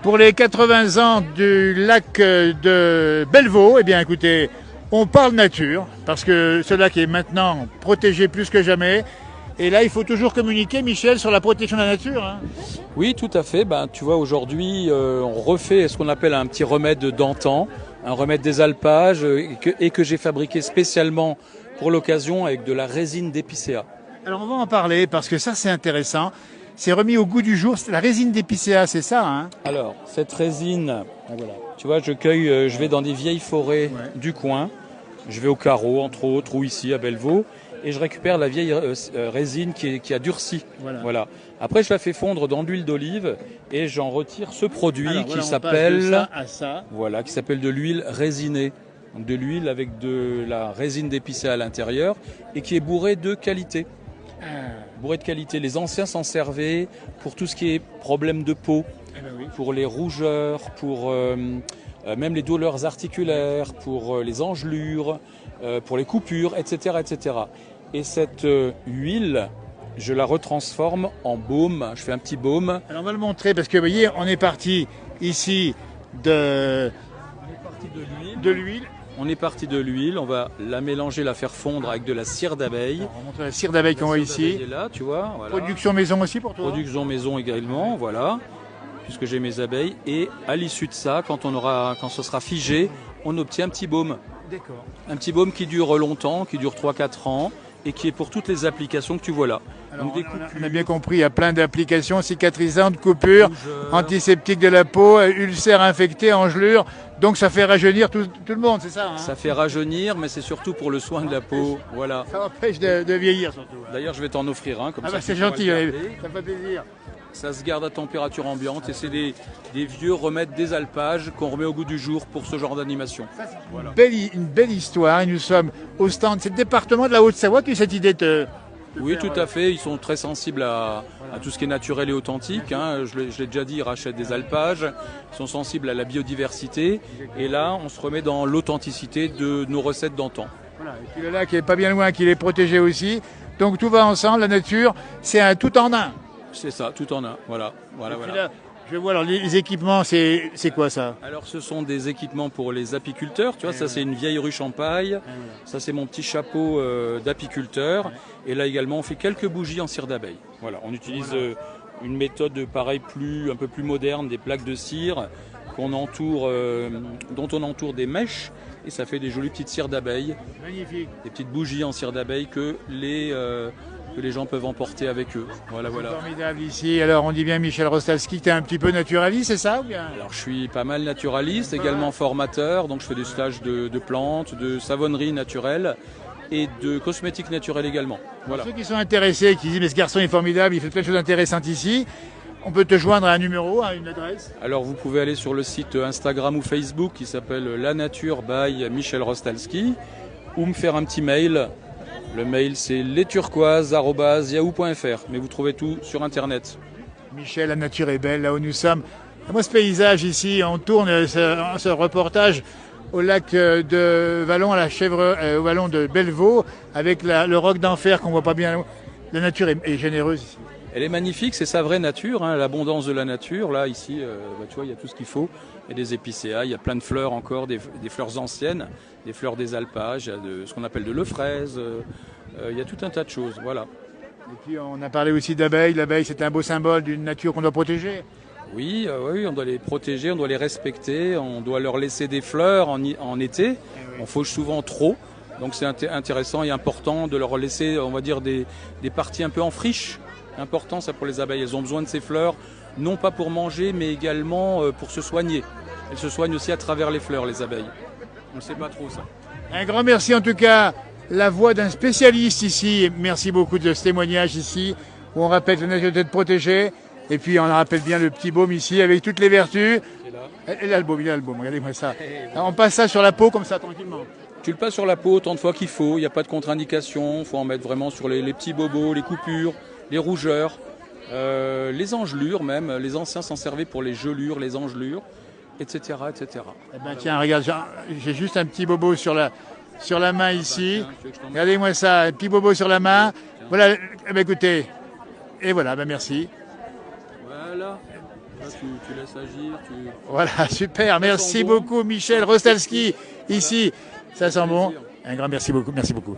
Pour les 80 ans du lac de Bellevaux, eh bien écoutez, on parle nature, parce que ce lac est maintenant protégé plus que jamais. Et là, il faut toujours communiquer, Michel, sur la protection de la nature. Hein. Oui, tout à fait. Ben, tu vois, aujourd'hui, on refait ce qu'on appelle un petit remède d'antan, un remède des alpages, et que j'ai fabriqué spécialement pour l'occasion avec de la résine d'épicéa. Alors on va en parler, parce que ça c'est intéressant. C'est remis au goût du jour, c'est la résine d'épicéa, c'est ça hein? Alors, cette résine, voilà. Tu vois, je vais dans des vieilles forêts du coin, je vais au Carreau, entre autres, ou ici à Bellevaux, et je récupère la vieille résine qui a durci. Voilà. Après, je la fais fondre dans de l'huile d'olive et j'en retire ce produit qui s'appelle de l'huile résinée. Donc de l'huile avec de la résine d'épicéa à l'intérieur et qui est bourrée de qualité. Les anciens s'en servaient pour tout ce qui est problème de peau, pour les rougeurs, pour même les douleurs articulaires, pour les engelures, pour les coupures, etc., etc. Et cette huile, je la retransforme en baume. Je fais un petit baume. Alors on va le montrer parce que vous voyez, on est parti ici de l'huile. On est parti de l'huile, on va la mélanger, la faire fondre avec de la cire d'abeille. On va montrer la cire d'abeille qu'on voit ici. Est là, tu vois, voilà. Production maison aussi pour toi. Production maison également, voilà, puisque j'ai mes abeilles. Et à l'issue de ça, quand ce sera figé, on obtient un petit baume. D'accord. Un petit baume qui dure longtemps, qui dure 3-4 ans et qui est pour toutes les applications que tu vois là. Alors, donc, on a bien compris, il y a plein d'applications cicatrisantes, coupures, antiseptiques de la peau, ulcères infectés, engelures. Donc ça fait rajeunir tout le monde, c'est ça hein? Ça fait rajeunir, mais c'est surtout pour le soin de la peau. Voilà. Ça empêche de vieillir surtout. D'ailleurs, je vais t'en offrir un comme ça. C'est gentil, ça fait plaisir. Ça se garde à température ambiante et c'est des vieux remèdes des alpages qu'on remet au goût du jour pour ce genre d'animation. Voilà. Une belle histoire et nous sommes au stand. C'est le département de la Haute-Savoie qui a cette idée de oui, tout à fait. Ils sont très sensibles à tout ce qui est naturel et authentique. Hein. Je l'ai déjà dit, ils rachètent des alpages. Ils sont sensibles à la biodiversité. Et là, on se remet dans l'authenticité de nos recettes d'antan. Voilà. Et puis le lac est pas bien loin, qu'il est protégé aussi. Donc tout va ensemble. La nature, c'est un tout en un. C'est ça, tout en un. Voilà. Là, je vois, alors les équipements, c'est quoi ça? Alors ce sont des équipements pour les apiculteurs, tu vois, ça c'est une vieille ruche en paille, ça c'est mon petit chapeau d'apiculteur, et là également on fait quelques bougies en cire d'abeille. Voilà, on utilise une méthode pareil un peu plus moderne, des plaques de cire dont on entoure des mèches, et ça fait des jolies petites cires d'abeille. Magnifique. Des petites bougies en cire d'abeille que les gens peuvent emporter avec eux. Voilà. Formidable ici. Alors on dit bien Michel Rostalski que tu es un petit peu naturaliste, c'est ça ou bien? Alors je suis pas mal naturaliste, également formateur, donc je fais des stages de plantes, de savonnerie naturelle et de cosmétiques naturels également. Voilà. Pour ceux qui sont intéressés, qui disent mais ce garçon est formidable, il fait plein de choses intéressantes ici, on peut te joindre à un numéro, à une adresse? Alors vous pouvez aller sur le site Instagram ou Facebook qui s'appelle La Nature by Michel Rostalski ou me faire un petit mail. Le mail, c'est lesturquoises@yahoo.fr. Mais vous trouvez tout sur Internet. Michel, la nature est belle, là où nous sommes. Moi, ce paysage ici, on tourne ce reportage au lac de Vallon, à la Chèvre, au Vallon de Bellevaux, avec le roc d'enfer qu'on voit pas bien. La nature est généreuse ici. Elle est magnifique, c'est sa vraie nature, hein, l'abondance de la nature. Là, ici, tu vois, il y a tout ce qu'il faut. Il y a des épicéas, il y a plein de fleurs encore, des fleurs anciennes, des fleurs des alpages, il y a ce qu'on appelle de l'euphrase. Il y a tout un tas de choses, voilà. Et puis on a parlé aussi d'abeilles. L'abeille, c'est un beau symbole d'une nature qu'on doit protéger. Oui, on doit les protéger, on doit les respecter, on doit leur laisser des fleurs en été. On fauche souvent trop, donc c'est intéressant et important de leur laisser, on va dire, des parties un peu en friche. Important ça pour les abeilles, elles ont besoin de ces fleurs, non pas pour manger, mais également pour se soigner. Elles se soignent aussi à travers les fleurs, les abeilles. On ne sait pas trop ça. Un grand merci en tout cas, la voix d'un spécialiste ici. Merci beaucoup de ce témoignage ici, où on rappelle que la nature doit être protégée. Et puis on rappelle bien le petit baume ici, avec toutes les vertus. Et là le baume, regardez-moi ça. Alors, on passe ça sur la peau comme ça, tranquillement. Tu le passes sur la peau autant de fois qu'il faut, il n'y a pas de contre-indication. Il faut en mettre vraiment sur les petits bobos, les coupures, les rougeurs, les engelures même. Les anciens s'en servaient pour les gelures, les engelures, etc. etc. Eh ben, tiens, regarde, j'ai juste un petit bobo sur la main ici. Regardez-moi ça, un petit bobo sur la main. Voilà, eh ben, écoutez, et voilà, ben merci. Voilà. tu laisses agir. Voilà, super. Merci beaucoup, Michel Rostalski, ici. Ça sent bon. Un grand merci beaucoup. Merci beaucoup.